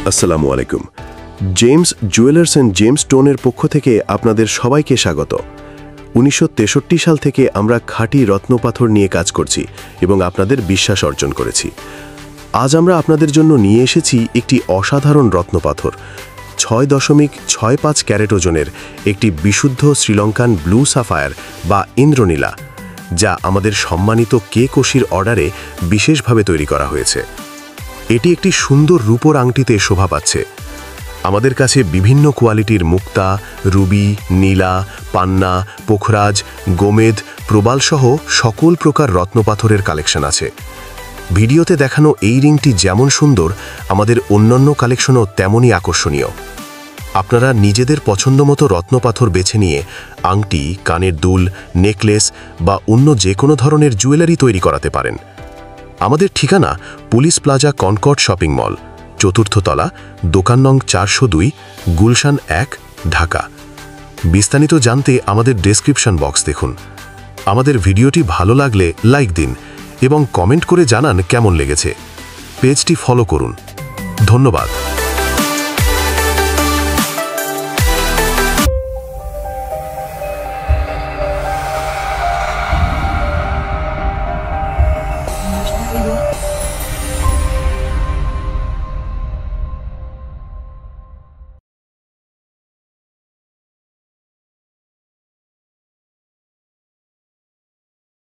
আসসালামু আলাইকুম। James jewellers and James স্টোনের পক্ষ থেকে আপনাদের সবাইকে স্বাগত। 1963 সাল থেকে আমরা খাঁটি রত্নপাথর নিয়ে কাজ করছি এবং আপনাদের বিশ্বাস অর্জন করেছি। আজ আমরা আপনাদের জন্য নিয়ে এসেছি একটি অসাধারণ রত্নপাথর, 6.65 ক্যারেট ওজনের একটি বিশুদ্ধ শ্রীলঙ্কান ব্লু সাফায়ার বা ইন্দ্রনীলা, যা আমাদের সম্মানিত কে কোশির অর্ডারে বিশেষভাবে তৈরি করা হয়েছে। এটি একটি সুন্দর রূপোর আংটিতে শোভা পাচ্ছে। আমাদের কাছে বিভিন্ন কোয়ালিটির মুক্তা, রুবি, নীলা, পান্না, পোখরাজ, গোমেদ, প্রবালসহ সকল প্রকার রত্নপাথরের কালেকশন আছে। ভিডিওতে দেখানো এই রিংটি যেমন সুন্দর, আমাদের অন্যান্য কালেকশনও তেমনই আকর্ষণীয়। আপনারা নিজেদের পছন্দমতো রত্নপাথর বেছে নিয়ে আংটি, কানের দুল, নেকলেস বা অন্য যে কোনো ধরনের জুয়েলারি তৈরি করাতে পারেন। আমাদের ঠিকানা police plaza Concord shopping mall, 4th তলা, দোকান নং 402, গুলশান 1, ঢাকা। বিস্তারিত জানতে আমাদের ডেসক্রিপশন বক্স দেখুন। আমাদের ভিডিওটি ভালো লাগলে লাইক দিন এবং কমেন্ট করে জানান কেমন লেগেছে। পেজটি ফলো করুন। ধন্যবাদ।